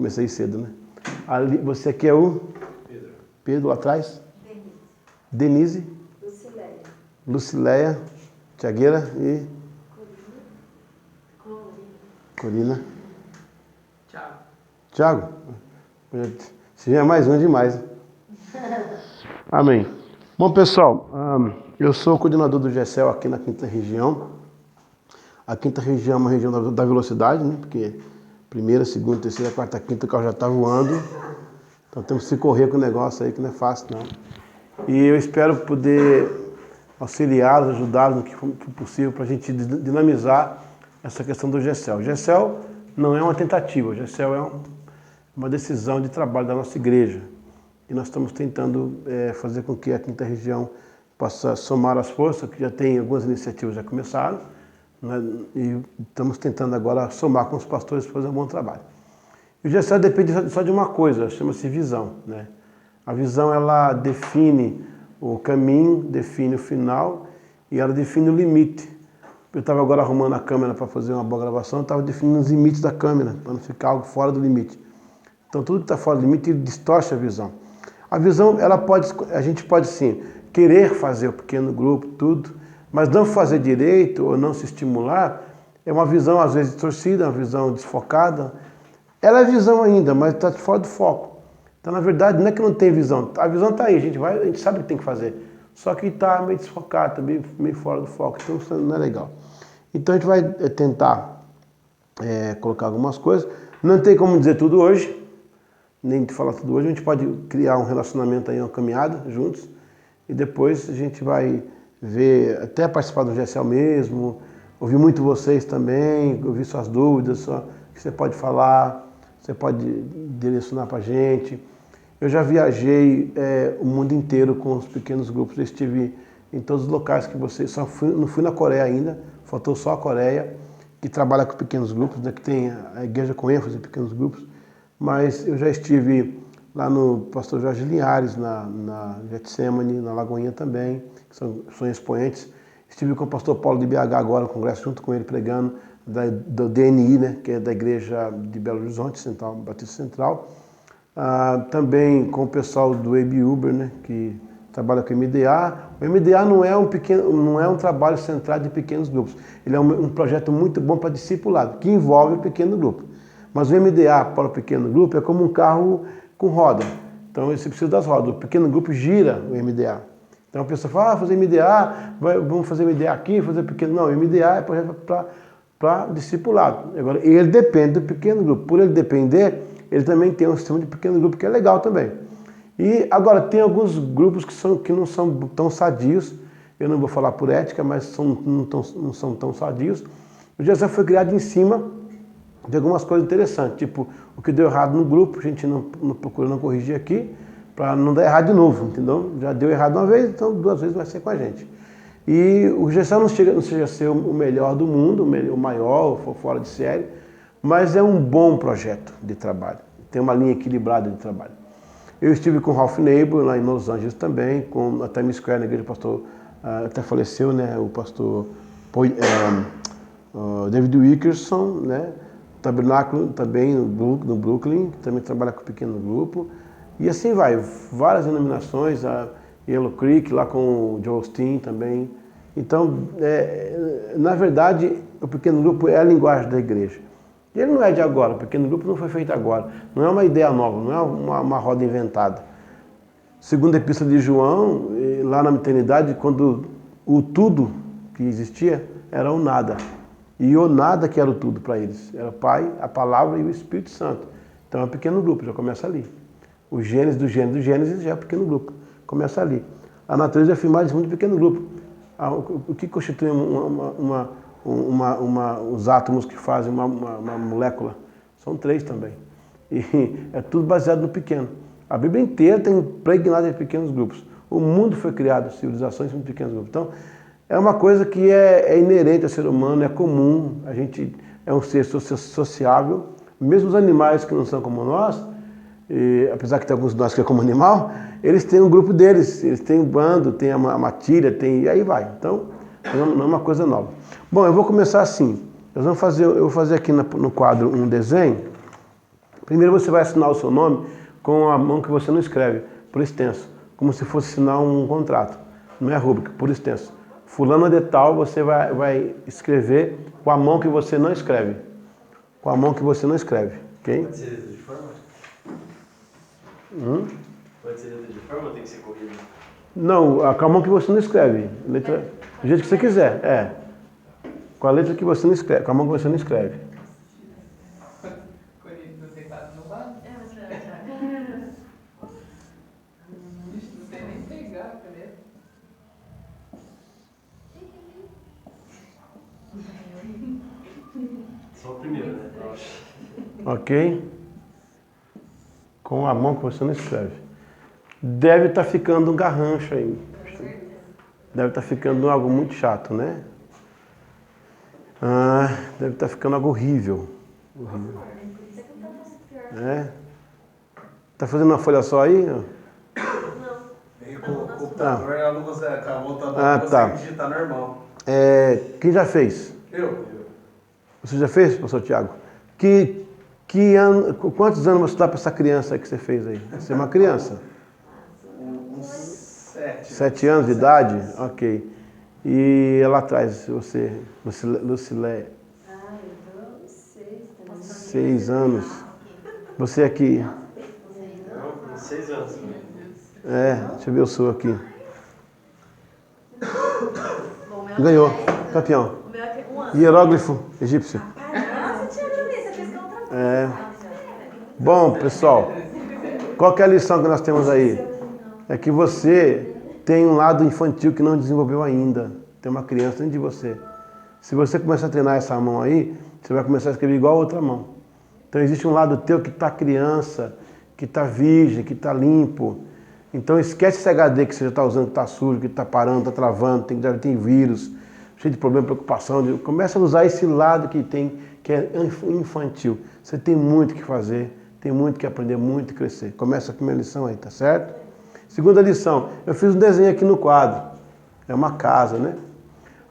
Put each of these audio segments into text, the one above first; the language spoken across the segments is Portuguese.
Comecei cedo, né? Ali, você aqui é o? Pedro. Pedro, lá atrás? Denise. Denise. Lucileia. Lucileia. Tiagueira e? Corina. Tiago. Você já é mais um demais. Amém. Bom, pessoal, eu sou o coordenador do GECEL aqui na Quinta Região. A Quinta Região é uma região da velocidade, né? Porque primeira, segunda, terceira, quarta, quinta, o carro já está voando. Então temos que se correr com o negócio aí, que não é fácil, não. E eu espero poder auxiliá-los, ajudá-los no que for possível para a gente dinamizar essa questão do GECEL. O GECEL não é uma tentativa, o GECEL é uma decisão de trabalho da nossa igreja. E nós estamos tentando fazer com que a Quinta Região possa somar as forças, que já tem algumas iniciativas já começaram, né? E estamos tentando agora somar com os pastores para fazer um bom trabalho. E o GECEL depende só de uma coisa, chama-se visão, né? A visão, ela define o caminho, define o final e ela define o limite. Eu estava agora arrumando a câmera para fazer uma boa gravação, estava definindo os limites da câmera, para não ficar algo fora do limite. Então tudo que está fora do limite distorce a visão. A visão, a gente pode sim querer fazer o pequeno grupo, tudo, mas não fazer direito ou não se estimular, é uma visão às vezes distorcida, uma visão desfocada. Ela é visão ainda, mas está fora do foco. Então, na verdade, não é que não tem visão. A visão está aí, a gente sabe o que tem que fazer. Só que está meio desfocado, está meio fora do foco, então isso não é legal. Então a gente vai tentar colocar algumas coisas. Não tem como dizer tudo hoje, nem te falar tudo hoje. A gente pode criar um relacionamento aí, uma caminhada juntos. E depois a gente vai ver, até participar do GECEL mesmo, ouvir muito vocês também, ouvir suas dúvidas, o que você pode falar, você pode direcionar para a gente. Eu já viajei o mundo inteiro com os pequenos grupos, eu estive em todos os locais que vocês... não fui na Coreia ainda, faltou só a Coreia, que trabalha com pequenos grupos, né, que tem a igreja com ênfase em pequenos grupos, mas eu já estive lá no Pastor Jorge Linhares, na Getsemane, na Lagoinha também, que são expoentes. Estive com o Pastor Paulo de BH agora, no congresso, junto com ele, pregando, do DNI, né, que é da igreja de Belo Horizonte, Central, Batista Central. Também com o pessoal do AB Uber, né, que trabalha com o MDA. O MDA não é um trabalho centrado em pequenos grupos. Ele é um projeto muito bom para discipulado, que envolve o pequeno grupo. Mas o MDA para o pequeno grupo é como um carro com roda. Então você precisa das rodas. O pequeno grupo gira o MDA. Então a pessoa fala, fazer MDA, vamos fazer MDA aqui, fazer pequeno. Não, o MDA é projeto para discipulado. Agora, ele depende do pequeno grupo. Por ele depender, ele também tem um sistema de pequeno grupo que é legal também. E agora, tem alguns grupos que não são tão sadios, eu não vou falar por ética, mas não são tão sadios. O GECEL foi criado em cima de algumas coisas interessantes, tipo, o que deu errado no grupo, a gente não procura não corrigir aqui, para não dar errado de novo, entendeu? Já deu errado uma vez, então 2 vezes vai ser com a gente. E o GECEL não chega a ser o melhor do mundo, o maior, fora de série, mas é um bom projeto de trabalho, tem uma linha equilibrada de trabalho. Eu estive com o Ralph Neighbor lá em Los Angeles também, com a Times Square, na igreja do pastor, até faleceu, né, o pastor David Wickerson, né, Tabernáculo também no Brooklyn, que também trabalha com pequeno grupo, e assim vai, várias denominações, a Yellow Creek lá com o Joel Osteen também. Então, na verdade, o pequeno grupo é a linguagem da igreja. Ele não é de agora, o pequeno grupo não foi feito agora, não é uma ideia nova, não é uma roda inventada. Segundo a Epístola de João, lá na eternidade, quando o tudo que existia era o nada. E o nada que era o tudo para eles. Era o Pai, a Palavra e o Espírito Santo. Então é um pequeno grupo, já começa ali. O Gênesis do Gênesis já é um pequeno grupo, começa ali. A natureza é afirmada em cima de um pequeno grupo. O que constitui os átomos que fazem uma molécula? São 3 também. E é tudo baseado no pequeno. A Bíblia inteira tem impregnada de pequenos grupos. O mundo foi criado, civilizações em pequenos grupos. Então, é uma coisa que é inerente ao ser humano, é comum. A gente é um ser sociável. Mesmo os animais que não são como nós, apesar que tem alguns de nós que é como animal, eles têm um grupo deles. Eles têm um bando, tem a matilha, e aí vai. Então, não é uma coisa nova. Bom, eu vou começar assim. Eu vou fazer aqui no quadro um desenho, Primeiro você vai assinar o seu nome com a mão que você não escreve, por extenso, como se fosse assinar um contrato. Não é rúbrica, por extenso. Fulano de tal, você vai escrever com a mão que você não escreve. Com a mão que você não escreve, ok? Pode ser letra de forma? Pode ser letra de forma ou tem que ser corrida? Não, com a mão que você não escreve. Letra, do jeito que você quiser, Com a letra que você não escreve, com a mão que você não escreve. Corrido do teclado no lado. Ixi, não sei nem pegar a caneta. Só o primeiro, né? Ok? Com a mão que você não escreve. Deve estar ficando um garrancho aí. Deve estar ficando algo muito chato, né? Deve estar ficando algo horrível. Tá fazendo uma folha só aí? Veio com o computador, ela não consegue, com a montadora não tá. consegue digitar normal. Quem já fez? Eu? Você já fez, professor Tiago? Quantos anos você dá para essa criança aí que você fez aí? Você é uma criança? Uns 7. 7 anos de idade? Ok. E lá atrás, Lucilé? Eu tô 6 também. 6 anos. Você aqui? Eu, 6 anos. Deixa eu ver o seu aqui. Bom, o meu Ganhou, é- campeão. O meu é 1 ano. Hieróglifo egípcio. Nossa, tia Gabi, você fez outra coisa. Bom, pessoal, qual que é a lição que nós temos aí? É que você tem um lado infantil que não desenvolveu ainda. Tem uma criança dentro de você. Se você começar a treinar essa mão aí, você vai começar a escrever igual a outra mão. Então existe um lado teu que está criança, que está virgem, que está limpo. Então esquece esse HD que você já está usando, que está sujo, que está parando, está travando, tem vírus, cheio de problema, preocupação. Começa a usar esse lado que é infantil. Você tem muito que fazer, tem muito que aprender, muito que crescer. Começa a primeira lição aí, tá certo? Segunda lição, eu fiz um desenho aqui no quadro. É uma casa, né?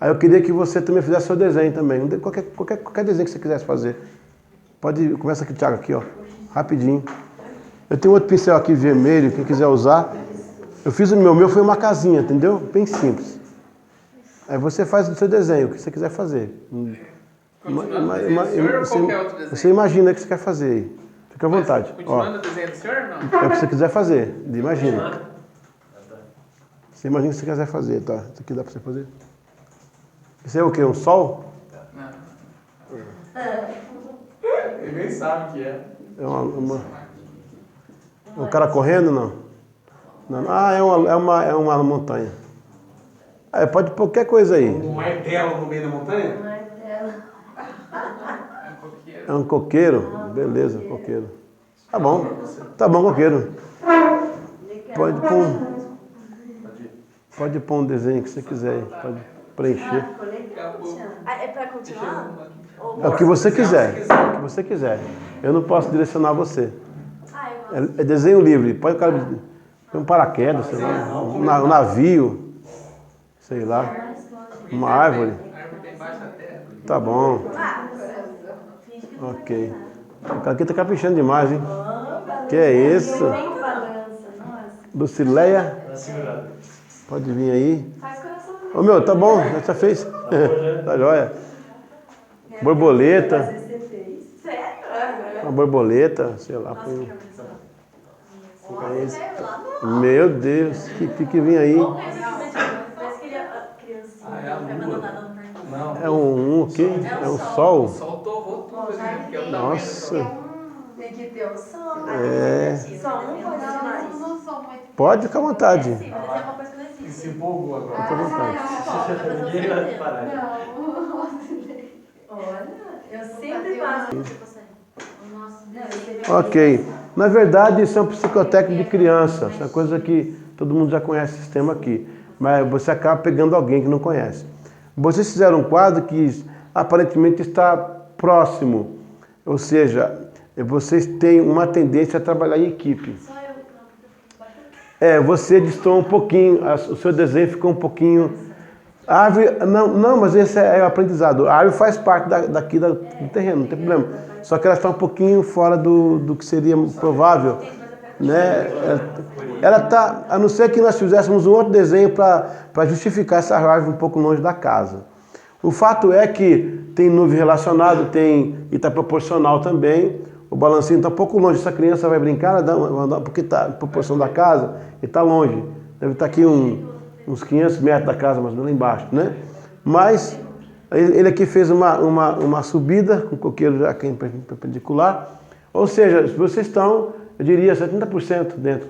Aí eu queria que você também fizesse seu desenho também. Qualquer desenho que você quisesse fazer. Começa aqui, Thiago, aqui, ó. Rapidinho. Eu tenho outro pincel aqui vermelho, quem quiser usar. Eu fiz o meu foi uma casinha, entendeu? Bem simples. Aí você faz o seu desenho, o que você quiser fazer. Continuando o desenho do senhor ou qualquer outro desenho? Você imagina o que você quer fazer aí. Fica à vontade. Continuando o desenho do senhor ou não? É o que você quiser fazer. Imagina. Você imagina o que você quiser fazer, tá? Isso aqui dá pra você fazer. Isso é o quê? Um sol? Não. Ele nem sabe o que é. É um cara correndo, não? Não. É uma montanha. Pode pôr qualquer coisa aí. Um martelo no meio da montanha? Martelo. É um coqueiro. É um coqueiro? Beleza, coqueiro. Tá bom. Tá bom, coqueiro. Pode pôr um desenho que você quiser aí. Pode preencher. Ficou legal, Tiago. É pra continuar? Ou- É o que você quiser. O que você quiser. Eu não posso direcionar você. eu gosto. É desenho livre. Pode o cara põe um paraquedas, sei lá, um navio, sei lá, uma árvore. A árvore tem embaixo da terra. Tá bom. Finge que não Ok. O cara aqui tá caprichando demais, hein? Que é isso? tem balança, nossa. Lucileia, Tá segurado. pode vir aí. Faz coração. Ô meu, tá bom, já fez? Tá jóia. Borboleta, Você fez? Sério? uma borboleta, sei lá. Nossa, Põe... que absurdo. É isso. Meu Deus, que vem aí? Parece que ele é criancinha, Ah, é a foi lua. abandonada no parque. Não. É um o quê? É um sol? Soltou tudo, né? Que é o tamanho do Nossa. sol. Tem que ter o som. É. Só não pode ensinar isso. Não sou muito. Pode ficar à vontade. Sim, mas é uma coisa que não E existe. se empolgou agora. Fica à vontade. Ninguém vai parar. Não. Olha, eu sempre faço isso pra você. Nossa, Não, eu sempre Ok. Na verdade, isso é um psicotécnico de criança. Isso é uma coisa que todo mundo já conhece esse sistema aqui. Mas você acaba pegando alguém que não conhece. Vocês fizeram um quadro que aparentemente está próximo. Ou seja, vocês têm uma tendência a trabalhar em equipe. Só eu. Você destoou um pouquinho, o seu desenho ficou um pouquinho A árvore, não, mas esse é o aprendizado. A árvore faz parte daqui do terreno, não tem problema. Só que ela está um pouquinho fora do que seria provável. Né? Ela está, a não ser que nós fizéssemos um outro desenho para justificar essa árvore um pouco longe da casa. O fato é que tem nuvem relacionado, e está proporcional também. O balancinho está um pouco longe. Essa criança vai brincar, porque está em proporção da casa e está longe. Deve estar aqui uns 500 metros da casa, mas lá embaixo, né? Mas ele aqui fez uma subida com coqueiro já aqui perpendicular. Ou seja, vocês estão, eu diria, 70% dentro.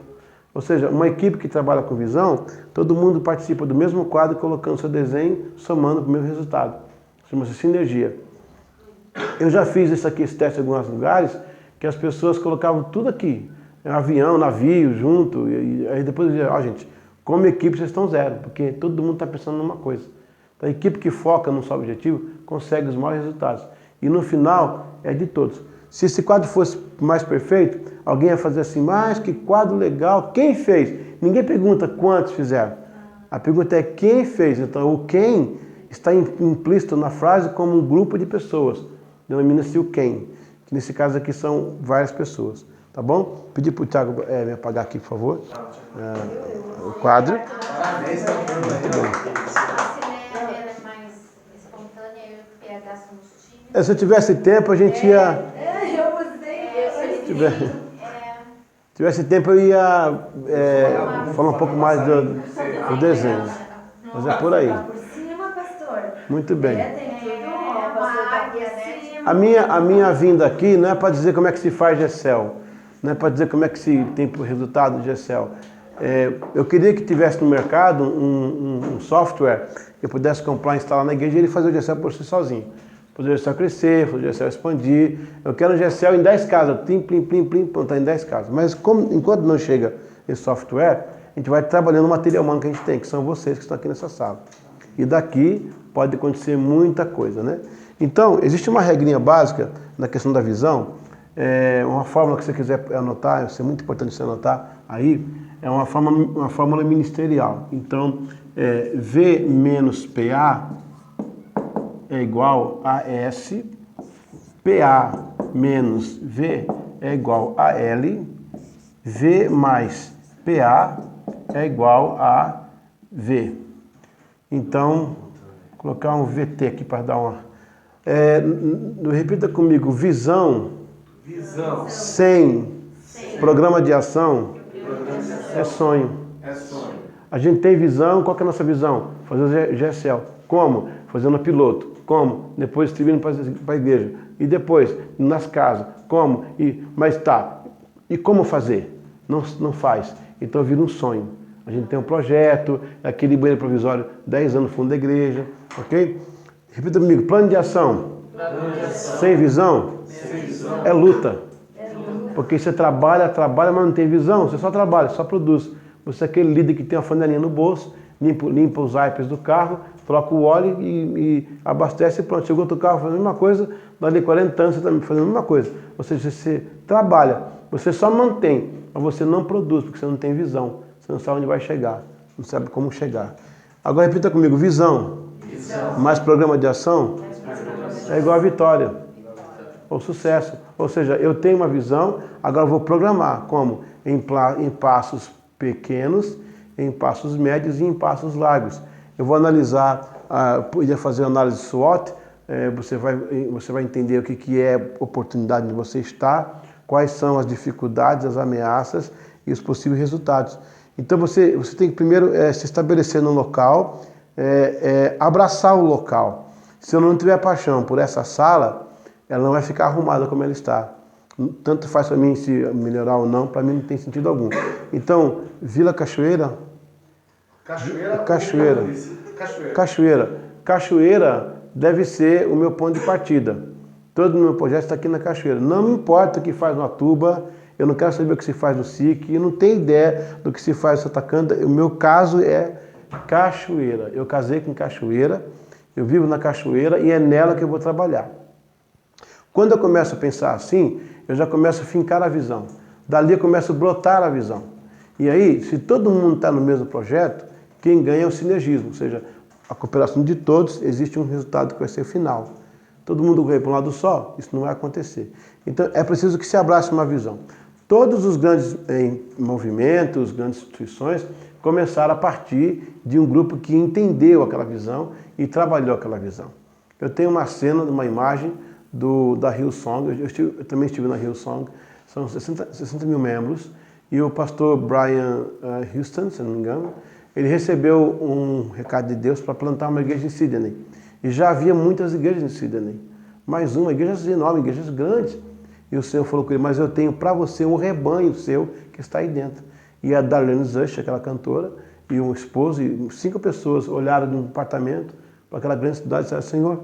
Ou seja, uma equipe que trabalha com visão, todo mundo participa do mesmo quadro, colocando seu desenho, somando para o mesmo resultado. Chama-se sinergia. Eu já fiz esse teste em alguns lugares, que as pessoas colocavam tudo aqui. Avião, navio, junto. E aí depois eu dizia, gente, como equipe vocês estão zero, porque todo mundo está pensando numa coisa. Então, a equipe que foca num só objetivo consegue os maiores resultados. E no final é de todos. Se esse quadro fosse mais perfeito, alguém ia fazer assim, mas que quadro legal, quem fez? Ninguém pergunta quantos fizeram. A pergunta é quem fez. Então, o quem está implícito na frase como um grupo de pessoas. Denomina-se o quem, que nesse caso aqui são várias pessoas. Tá bom? Pedir para o Thiago me apagar aqui, por favor. O quadro. Muito bem. Se eu tivesse tempo, a gente ia... tivesse tempo, eu ia falar um pouco mais do desenho. Mas é por aí. Muito bem. A minha vinda aqui não é para dizer como é que se faz Excel. Não é para dizer como é que se tem o resultado de Excel. Eu queria que tivesse no mercado um software que eu pudesse comprar, instalar na igreja e ele fazer o Excel por si sozinho. Fazer o Excel crescer, fazer o Excel expandir. Eu quero o Excel em 10 casas. Plim, plim, plim, plim, pronto, em 10 casas. Mas enquanto não chega esse software, a gente vai trabalhando o material humano que a gente tem, que são vocês que estão aqui nessa sala. E daqui pode acontecer muita coisa, né? Então, existe uma regrinha básica na questão da visão, uma fórmula que você quiser anotar, isso é muito importante você anotar aí, é uma fórmula ministerial. Então, V menos PA é igual a S, PA menos V é igual a L, V mais PA é igual a V. Então, vou colocar um VT aqui para dar uma... repita comigo, visão sem programa de ação é sonho. A gente tem visão, qual que é a nossa visão? Fazer o GSL. Como? Fazendo a piloto. Como? Depois distribuindo para a igreja. E depois, nas casas. Como? Mas tá. E como fazer? Não faz. Então vira um sonho. A gente tem um projeto, aquele banheiro provisório, 10 anos no fundo da igreja. Ok? Repita comigo, plano de ação. Sem visão é luta. Porque você trabalha, mas não tem visão, você só trabalha, só produz. Você é aquele líder que tem uma flanelinha no bolso, limpa os wipers do carro, troca o óleo e abastece e pronto. Chegou outro carro fazendo a mesma coisa, dali 40 anos você está fazendo a mesma coisa. Ou seja, você trabalha, você só mantém, mas você não produz, porque você não tem visão. Você não sabe onde vai chegar, não sabe como chegar. Agora repita comigo, visão. Mais programa de ação é igual a vitória ou sucesso. Ou seja, eu tenho uma visão, agora eu vou programar. Como? Em passos pequenos, em passos médios e em passos largos. Eu vou analisar, podia fazer análise SWOT, você vai entender o que é oportunidade onde você está, quais são as dificuldades, as ameaças e os possíveis resultados. Então você tem que primeiro se estabelecer no local, abraçar o local. Se eu não tiver paixão por essa sala, ela não vai ficar arrumada como ela está. Tanto faz para mim se melhorar ou não, para mim não tem sentido algum. Então, Vila Cachoeira... Cachoeira deve ser o meu ponto de partida. Todo o meu projeto está aqui na Cachoeira. Não me importa o que faz no Atuba, eu não quero saber o que se faz no SIC, eu não tenho ideia do que se faz no Santa Cândida. O meu caso é Cachoeira. Eu casei com Cachoeira, eu vivo na Cachoeira e é nela que eu vou trabalhar. Quando eu começo a pensar assim, eu já começo a fincar a visão. Dali eu começo a brotar a visão. E aí, se todo mundo está no mesmo projeto, quem ganha é o sinergismo. Ou seja, a cooperação de todos, existe um resultado que vai ser final. Todo mundo correr para um lado só, isso não vai acontecer. Então é preciso que se abrace uma visão. Todos os grandes movimentos, grandes instituições, começaram a partir de um grupo que entendeu aquela visão e trabalhou aquela visão. Eu tenho uma cena, uma imagem da Hillsong, eu também estive na Hillsong, são 60 mil membros, e o pastor Brian Houston, se não me engano, ele recebeu um recado de Deus para plantar uma igreja em Sydney. E já havia muitas igrejas em Sydney, mais uma, igrejas enormes, igrejas grandes. E o Senhor falou com ele, mas eu tenho para você um rebanho seu que está aí dentro. E a Darlene Zush, aquela cantora, e um esposo, e 5 pessoas olharam de um apartamento para aquela grande cidade e disseram, Senhor,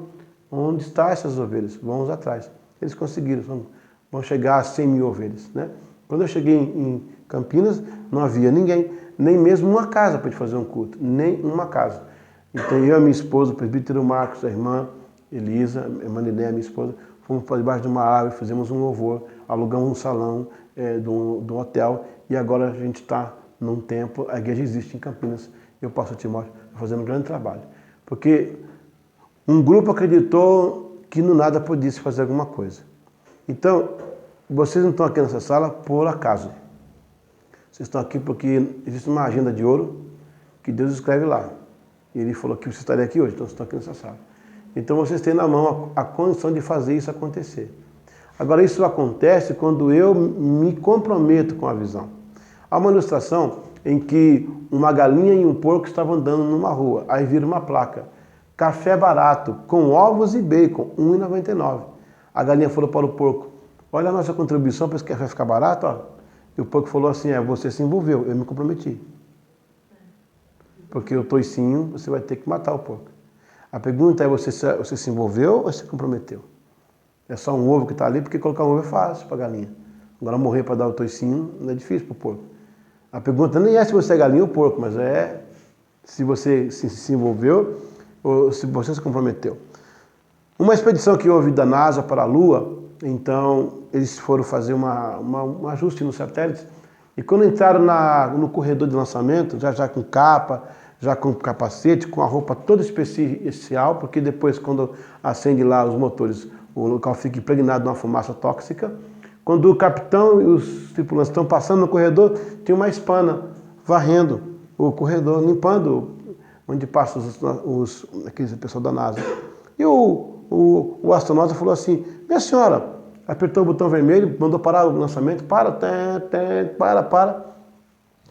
onde estão essas ovelhas? Vamos atrás. Eles conseguiram, vão chegar a 100 mil ovelhas. Né? Quando eu cheguei em Campinas, não havia ninguém, nem mesmo uma casa para a gente fazer um culto, nem uma casa. Então eu e a minha esposa, o presbítero Marcos, a irmã Elisa, a irmã Liné, a minha esposa, fomos para debaixo de uma árvore, fizemos um louvor, alugamos um salão do hotel e agora a gente está num templo, a igreja existe em Campinas, e o pastor Timóteo está fazendo um grande trabalho. Porque um grupo acreditou que no nada podia se fazer alguma coisa. Então, vocês não estão aqui nessa sala por acaso. Vocês estão aqui porque existe uma agenda de ouro que Deus escreve lá. E Ele falou que você estaria aqui hoje, então vocês estão aqui nessa sala. Então vocês têm na mão a condição de fazer isso acontecer. Agora isso acontece quando eu me comprometo com a visão. Há uma ilustração em que uma galinha e um porco estavam andando numa rua. Aí vira uma placa. Café barato, com ovos e bacon, R$ 1,99. A galinha falou para o porco, olha a nossa contribuição para esse café ficar barato. Ó. E o porco falou assim, você se envolveu, eu me comprometi. Porque o toicinho, você vai ter que matar o porco. A pergunta é, você se envolveu ou se comprometeu? É só um ovo que está ali, porque colocar um ovo é fácil para a galinha. Agora morrer para dar o toicinho não é difícil para o porco. A pergunta nem é se você é galinha ou porco, mas é se você se envolveu ou se você se comprometeu. Uma expedição que houve da NASA para a Lua, então eles foram fazer um ajuste nos satélites, e quando entraram no corredor de lançamento, já com capa, já com capacete, com a roupa toda especial, porque depois quando acende lá os motores, o local fica impregnado de uma fumaça tóxica. Quando o capitão e os tripulantes estão passando no corredor, tem uma espana varrendo o corredor, limpando onde passa aquele pessoal da NASA. E o astronauta falou assim, minha senhora, apertou o botão vermelho, mandou parar o lançamento, para.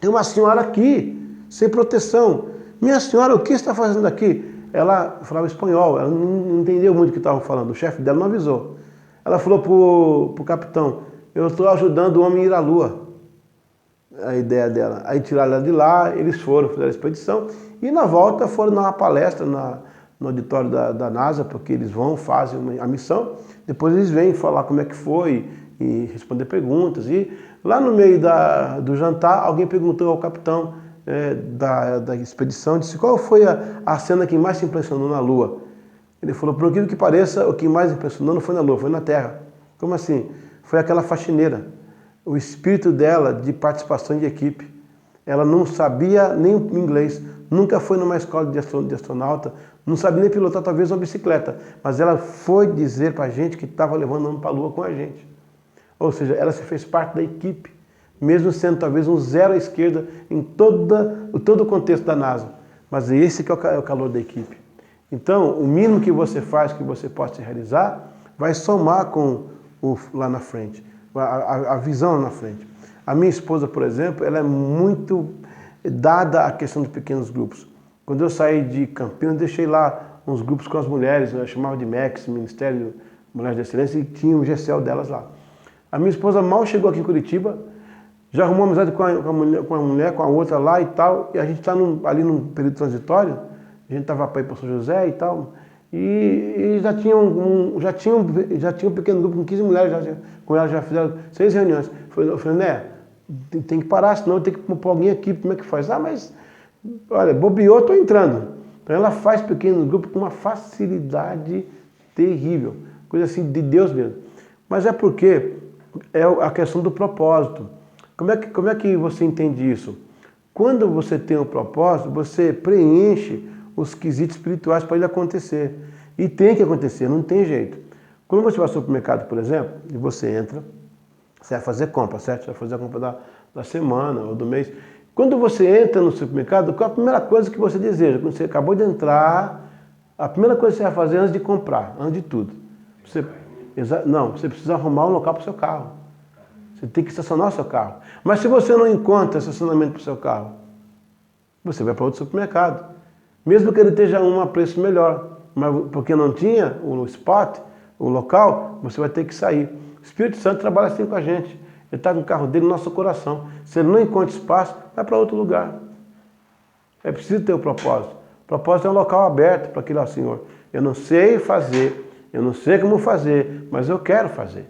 Tem uma senhora aqui, sem proteção. Minha senhora, o que está fazendo aqui? Ela falava espanhol, ela não entendeu muito o que estavam falando, o chefe dela não avisou. Ela falou para o capitão, eu estou ajudando o homem a ir à Lua. A ideia dela. Aí tiraram ela de lá, eles foram, fizeram a expedição, e na volta foram dar uma palestra no auditório da NASA, porque eles fazem a missão, depois eles vêm falar como é que foi e responder perguntas. E lá no meio do jantar, alguém perguntou ao capitão da expedição, disse qual foi a cena que mais se impressionou na Lua. Ele falou, por aquilo que pareça, o que mais impressionou não foi na Lua, foi na Terra. Como assim? Foi aquela faxineira. O espírito dela de participação de equipe. Ela não sabia nem inglês, nunca foi numa escola de astronauta, não sabia nem pilotar talvez uma bicicleta, mas ela foi dizer para a gente que estava levando o homem para a Lua com a gente. Ou seja, ela se fez parte da equipe, mesmo sendo talvez um zero à esquerda em todo o contexto da NASA. Mas esse que é o calor da equipe. Então, o mínimo que você faz, que você possa realizar, vai somar com lá na frente, a visão lá na frente. A minha esposa, por exemplo, ela é muito dada à questão de pequenos grupos. Quando eu saí de Campinas, deixei lá uns grupos com as mulheres, eu chamava de MEX, Ministério Mulheres de Excelência, e tinha o GCL delas lá. A minha esposa mal chegou aqui em Curitiba, já arrumou amizade com a mulher, com a outra lá e tal, e a gente está ali num período transitório, a gente estava para ir para São José e tal, e já tinha um pequeno grupo com 15 mulheres, com elas já fizeram 6 reuniões. Eu falei, né, tem que parar, senão eu tenho que pôr alguém aqui, como é que faz? Ah, mas, olha, bobeou, estou entrando. Então ela faz pequenos grupos com uma facilidade terrível, coisa assim de Deus mesmo. Mas é porque é a questão do propósito. Como é que você entende isso? Quando você tem um propósito, você preenche os quesitos espirituais para ele acontecer. E tem que acontecer, não tem jeito. Quando você vai ao supermercado, por exemplo, e você entra, você vai fazer compra, certo? Você vai fazer a compra da semana ou do mês. Quando você entra no supermercado, qual é a primeira coisa que você deseja? Quando você acabou de entrar, a primeira coisa que você vai fazer antes de comprar, antes de tudo. Você precisa arrumar um local para o seu carro. Você tem que estacionar o seu carro. Mas se você não encontra estacionamento para o seu carro, você vai para outro supermercado. Mesmo que ele esteja a preço melhor. Mas porque não tinha o spot, o local, você vai ter que sair. O Espírito Santo trabalha assim com a gente. Ele está com o carro dele no nosso coração. Se ele não encontra espaço, vai para outro lugar. É preciso ter o propósito. O propósito é um local aberto para aquilo, Senhor. Eu não sei fazer, eu não sei como fazer, mas eu quero fazer.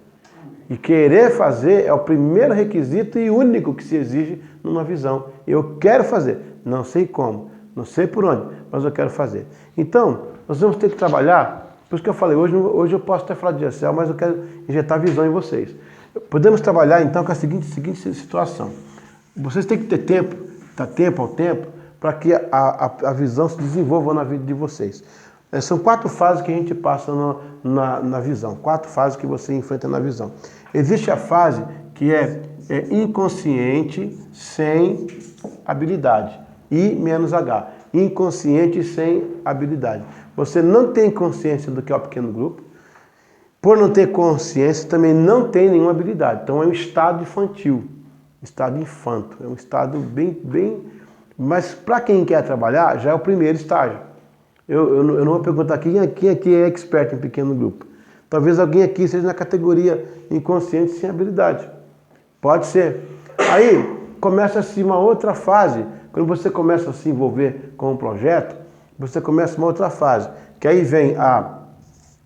E querer fazer é o primeiro requisito e único que se exige numa visão. Eu quero fazer, não sei como, não sei por onde, mas eu quero fazer. Então, nós vamos ter que trabalhar, por isso que eu falei, hoje eu posso até falar de GCL, mas eu quero injetar visão em vocês. Podemos trabalhar então com a seguinte situação. Vocês têm que ter tempo, dar tempo ao tempo, para que a visão se desenvolva na vida de vocês. São 4 fases que a gente passa na visão, 4 fases que você enfrenta na visão. Existe a fase que é inconsciente sem habilidade, I menos H, inconsciente sem habilidade. Você não tem consciência do que é o pequeno grupo, por não ter consciência também não tem nenhuma habilidade. Então é um estado infantil, estado infanto, é um estado bem... Mas para quem quer trabalhar, já é o primeiro estágio. Eu não vou perguntar quem aqui é expert em pequeno grupo. Talvez alguém aqui seja na categoria inconsciente sem habilidade. Pode ser. Aí começa-se uma outra fase. Quando você começa a se envolver com um projeto, você começa uma outra fase. Que aí vem a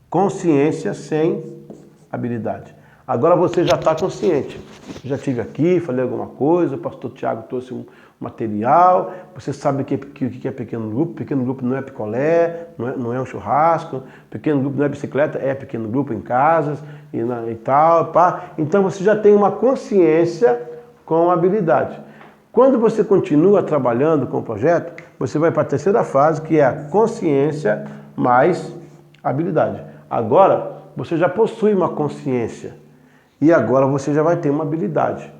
consciência sem habilidade. Agora você já está consciente. Já estive aqui, falei alguma coisa, o pastor Tiago trouxe um material, você sabe o que é pequeno grupo. Pequeno grupo não é picolé, não é um churrasco, pequeno grupo não é bicicleta, é pequeno grupo em casas e tal. Pá. Então você já tem uma consciência com habilidade. Quando você continua trabalhando com o projeto, você vai para a terceira fase, que é a consciência mais habilidade. Agora você já possui uma consciência e agora você já vai ter uma habilidade.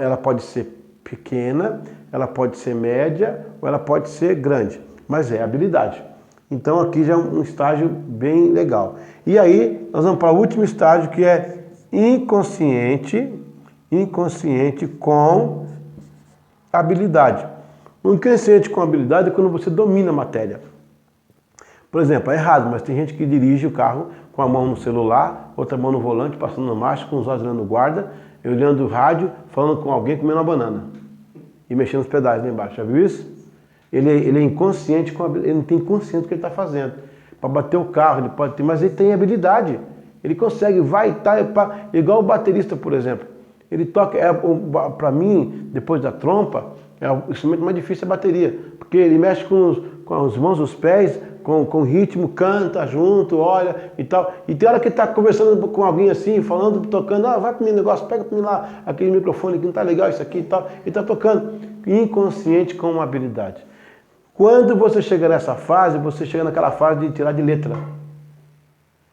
Ela pode ser pequena, ela pode ser média ou ela pode ser grande, mas é habilidade. Então aqui já é um estágio bem legal. E aí nós vamos para o último estágio, que é inconsciente com habilidade. O inconsciente com habilidade é quando você domina a matéria. Por exemplo, é errado, mas tem gente que dirige o carro com a mão no celular, outra mão no volante, passando na marcha, com os olhos olhando guarda, olhando o rádio, falando com alguém, comendo uma banana e mexendo os pedais lá embaixo. Já viu isso? Ele é inconsciente, ele não tem consciência do que ele está fazendo. Para bater o carro, ele pode ter, mas ele tem habilidade. Ele consegue, igual o baterista, por exemplo. Ele toca, para mim, depois da trompa, o instrumento mais difícil é a bateria, porque ele mexe com as mãos, os pés, com ritmo, canta junto, olha e tal. E tem hora que está conversando com alguém assim, falando, tocando, vai para o meu negócio, pega para mim lá aquele microfone que não está legal isso aqui e tal. E está tocando. Inconsciente com uma habilidade. Quando você chega nessa fase, você chega naquela fase de tirar de letra.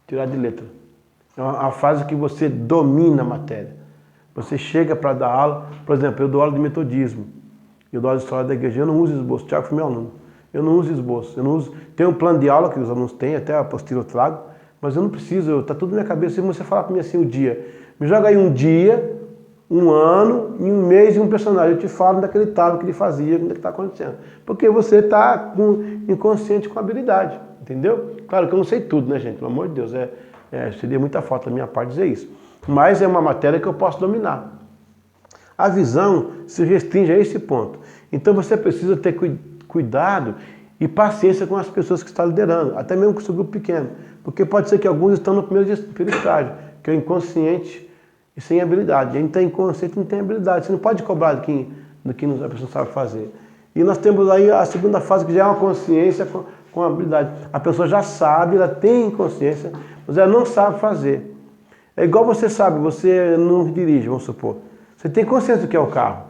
Tirar de letra. É a fase que você domina a matéria. Você chega para dar aula, por exemplo, eu dou aula de metodismo. Eu dou aula de história da igreja, eu não uso esboço. Tiago foi meu aluno. Eu não uso esboço, tem um plano de aula que os alunos têm, até a apostila eu trago, mas eu não preciso, está tudo na minha cabeça. Se você falar para mim assim, o dia, me joga aí um dia, um ano, e um mês e um personagem, eu te falo daquele tal que ele fazia, o que está acontecendo. Porque você está inconsciente com habilidade, entendeu? Claro que eu não sei tudo, né, gente? Pelo amor de Deus, seria muita falta da minha parte dizer isso. Mas é uma matéria que eu posso dominar. A visão se restringe a esse ponto. Então você precisa ter cuidado e paciência com as pessoas que estão liderando, até mesmo com o seu grupo pequeno, porque pode ser que alguns estão no primeiro estágio, que é o inconsciente e sem habilidade. A gente está inconsciente e não tem habilidade, você não pode cobrar do que a pessoa sabe fazer. E nós temos aí a segunda fase, que já é uma consciência com habilidade. A pessoa já sabe, ela tem consciência, mas ela não sabe fazer. É igual você sabe, você não dirige, vamos supor. Você tem consciência do que é o carro,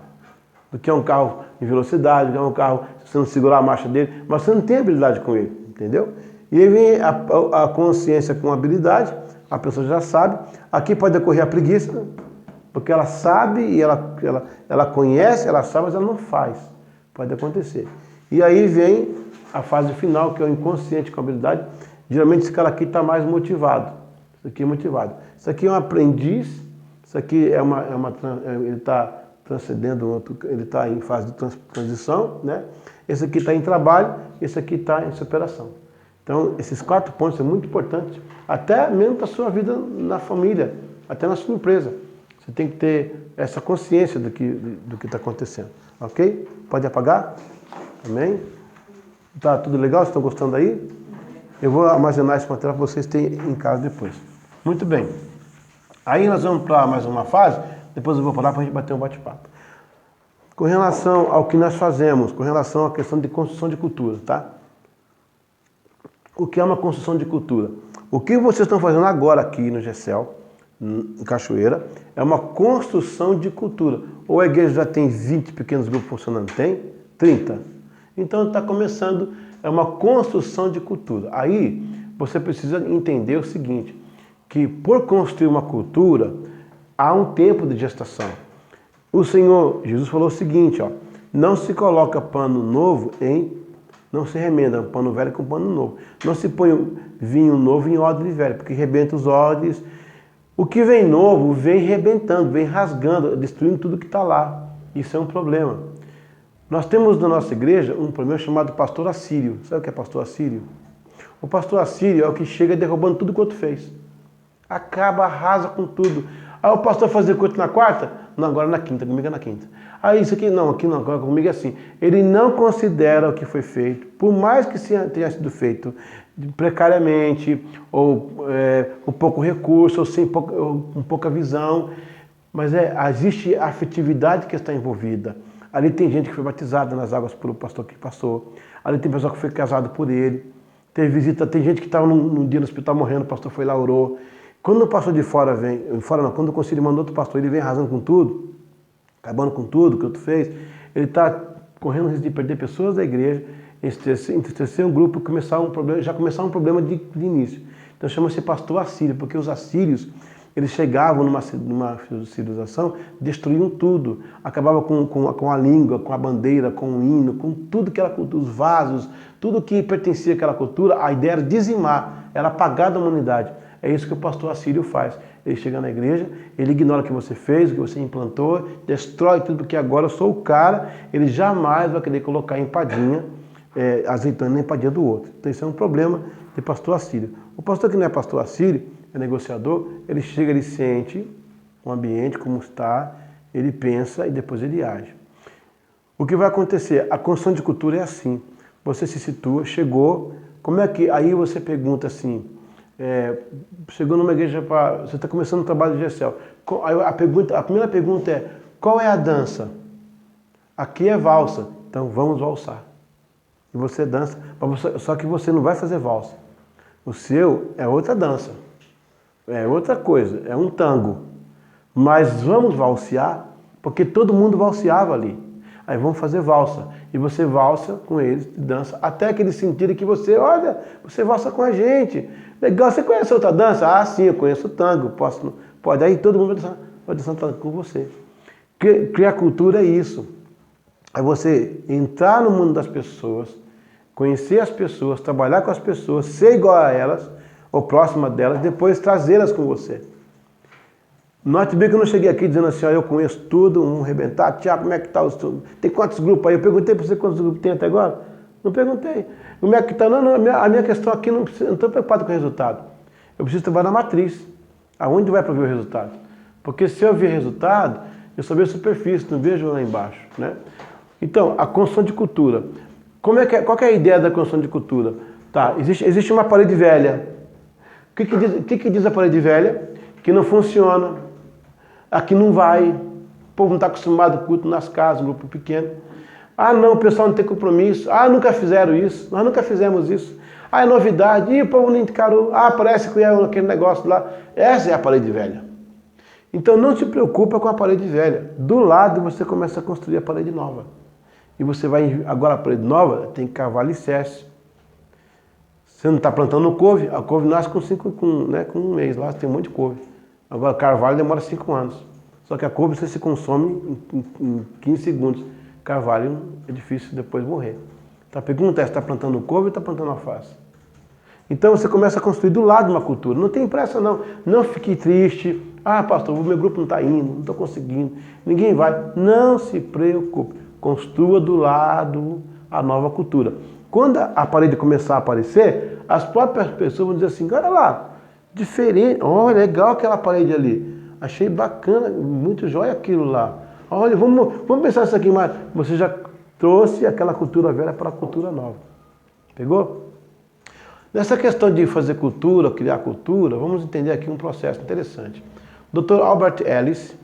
do que é um carro em velocidade, do que é um carro se você não segurar a marcha dele, mas você não tem habilidade com ele, entendeu? E aí vem a consciência com habilidade, a pessoa já sabe. Aqui pode ocorrer a preguiça, porque ela sabe e ela conhece, ela sabe, mas ela não faz. Pode acontecer. E aí vem a fase final, que é o inconsciente com habilidade. Geralmente esse cara aqui está mais motivado. Isso aqui é motivado. Isso aqui é um aprendiz, isso aqui ele está transcendendo, ele está em fase de transição, né? Esse aqui está em trabalho, esse aqui está em superação. Então, esses 4 pontos são muito importantes, até mesmo para a sua vida na família, até na sua empresa. Você tem que ter essa consciência do que está acontecendo. Ok? Pode apagar? Amém? Tá tudo legal? Vocês estão gostando aí? Eu vou armazenar esse material para vocês terem em casa depois. Muito bem. Aí nós vamos para mais uma fase, depois eu vou parar para a gente bater um bate-papo. Com relação ao que nós fazemos, com relação à questão de construção de cultura, tá? O que é uma construção de cultura? O que vocês estão fazendo agora aqui no GECEL, em Cachoeira, é uma construção de cultura. Ou a igreja já tem 20 pequenos grupos funcionando? Tem? 30? Então está começando, é uma construção de cultura. Aí você precisa entender o seguinte, que por construir uma cultura, há um tempo de gestação. O Senhor Jesus falou o seguinte, ó, não se coloca pano novo não se remenda pano velho com pano novo. Não se põe vinho novo em odre velho, porque rebenta os odres. O que vem novo vem rebentando, vem rasgando, destruindo tudo que está lá. Isso é um problema. Nós temos na nossa igreja um problema chamado pastor assírio. Sabe o que é pastor assírio? O pastor assírio é o que chega derrubando tudo quanto fez. Acaba, arrasa com tudo. Aí o pastor fazia culto na quarta? Não, agora na quinta, comigo é na quinta. Aí isso aqui não, agora comigo é assim. Ele não considera o que foi feito, por mais que tenha sido feito precariamente, ou com pouco recurso, ou com pouca visão, mas existe a afetividade que está envolvida. Ali tem gente que foi batizada nas águas pelo pastor que passou, ali tem pessoal que foi casado por ele, tem visita, tem gente que estava num dia no hospital morrendo, o pastor foi lá, orou. Quando o pastor de fora quando o conselho manda outro pastor, ele vem arrasando com tudo, acabando com tudo que outro fez, ele está correndo o risco de perder pessoas da igreja, entristecer um grupo e já começar um problema de início. Então chama-se pastor assírio, porque os assírios, eles chegavam numa civilização, destruíam tudo, acabavam com a língua, com a bandeira, com o hino, com tudo que era cultura, os vasos, tudo que pertencia àquela cultura, a ideia era dizimar, era apagar da humanidade. É isso que o pastor assírio faz. Ele chega na igreja, ele ignora o que você fez, o que você implantou, destrói tudo, porque agora eu sou o cara, ele jamais vai querer colocar empadinha, azeitona na empadinha do outro. Então isso é um problema de pastor assírio. O pastor que não é pastor assírio, é negociador, ele chega, ele sente o ambiente como está, ele pensa e depois ele age. O que vai acontecer? A construção de cultura é assim. Você se situa, chegou, como é que... Aí você pergunta assim, chegou numa igreja, você está começando o trabalho de GECEL. A primeira pergunta é, qual é a dança? Aqui é valsa, então vamos valsar. E você dança, só que você não vai fazer valsa. O seu é outra dança, é outra coisa, é um tango. Mas vamos valsear, porque todo mundo valseava ali. Aí vamos fazer valsa. E você valsa com eles, dança, até que eles sentirem que você valsa com a gente. Legal, você conhece outra dança? Ah, sim, eu conheço o tango, pode. Aí todo mundo vai dançar tango com você. Criar cultura é isso. É você entrar no mundo das pessoas, conhecer as pessoas, trabalhar com as pessoas, ser igual a elas, ou próxima delas, depois trazê-las com você. Note bem que eu não cheguei aqui dizendo assim, ó, eu conheço tudo, vamos arrebentar. Tiago, como é que está? Tem quantos grupos aí? Eu perguntei para você quantos grupos tem até agora? Não perguntei. Como é que está? Não, a minha questão aqui, não estou preocupado com o resultado. Eu preciso trabalhar na matriz. Aonde vai para ver o resultado? Porque se eu ver resultado, eu só vejo a superfície, não vejo lá embaixo, né? Então, a construção de cultura. Qual que é a ideia da construção de cultura? Tá, existe uma parede velha. O que diz a parede velha? Que não funciona. Aqui não vai. O povo não está acostumado com culto nas casas, um grupo pequeno. Ah, não, o pessoal não tem compromisso. Ah, nunca fizeram isso. Nós nunca fizemos isso. Ah, é novidade. Ih, o povo não encarou. Ah, parece que é aquele negócio lá. Essa é a parede velha. Então não se preocupa com a parede velha. Do lado você começa a construir a parede nova. E você vai, agora a parede nova tem que cavar alicerce. Você não está plantando couve, a couve nasce com um mês, lá tem um monte de couve. Agora carvalho demora 5 anos. Só que a couve você se consome em 15 segundos. Carvalho é difícil depois morrer. Então a pergunta é, você está plantando couve ou está plantando alface? Então você começa a construir do lado uma cultura. Não tem pressa não. Não fique triste. Ah, pastor, o meu grupo não está indo, não estou conseguindo. Ninguém vai. Não se preocupe. Construa do lado a nova cultura. Quando a parede começar a aparecer, as próprias pessoas vão dizer assim, olha lá, diferente. Olha, legal aquela parede ali. Achei bacana, muito jóia aquilo lá. Olha, vamos pensar isso aqui mais. Você já trouxe aquela cultura velha para a cultura nova. Pegou? Nessa questão de fazer cultura, criar cultura, vamos entender aqui um processo interessante. O Dr. Albert Ellis,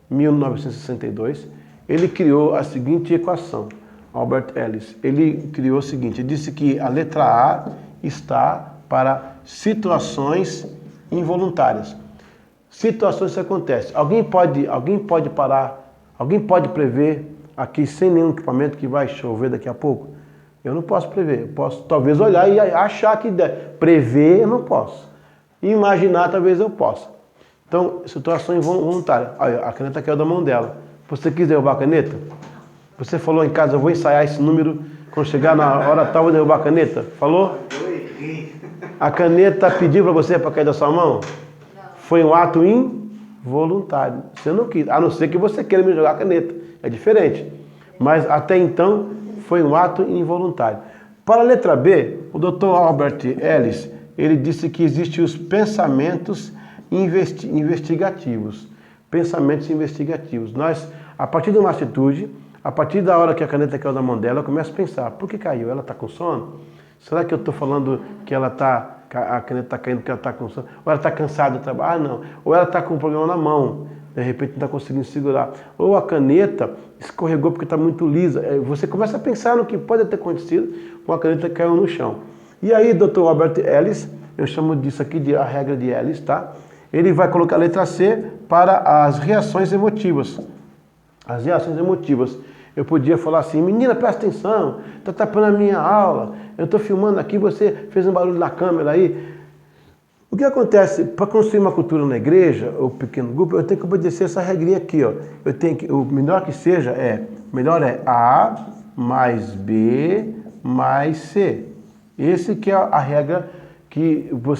1962, ele criou a seguinte equação. Albert Ellis, ele criou o seguinte, ele disse que a letra A está para situações involuntárias. Situações que acontecem. Alguém pode parar, alguém pode prever aqui sem nenhum equipamento que vai chover daqui a pouco? Eu não posso prever, eu posso talvez olhar e achar que der. Prever eu não posso. Imaginar talvez eu possa. Então, situação involuntária. Olha, a caneta caiu da mão dela. Você quis derrubar a caneta? Você falou em casa, eu vou ensaiar esse número, quando chegar na hora tal, vou derrubar a caneta? Falou? A caneta pediu para você para cair da sua mão? Não. Foi um ato involuntário. Você não quis, a não ser que você queira me jogar a caneta. É diferente. Mas até então, foi um ato involuntário. Para a letra B, o Dr. Albert Ellis, ele disse que existem os pensamentos investigativos. Pensamentos investigativos. Nós, a partir de uma atitude, a partir da hora que a caneta caiu da mão dela, eu começo a pensar, por que caiu? Ela está com sono? Será que eu estou falando que a caneta está caindo porque ela está com sono? Ou ela está cansada do trabalho? Ah, não. Ou ela está com um problema na mão, de repente não está conseguindo segurar. Ou a caneta escorregou porque está muito lisa. Você começa a pensar no que pode ter acontecido com a caneta que caiu no chão. E aí, Dr. Albert Ellis, eu chamo disso aqui de a regra de Ellis, tá? Ele vai colocar a letra C para as reações emotivas. As reações emotivas. Eu podia falar assim, menina, presta atenção, está tapando a minha aula, eu estou filmando aqui, você fez um barulho na câmera aí. O que acontece? Para construir uma cultura na igreja, ou pequeno grupo, eu tenho que obedecer essa regrinha aqui, ó. Eu tenho que, o melhor que seja melhor é A mais B mais C. Esse que é a regra que você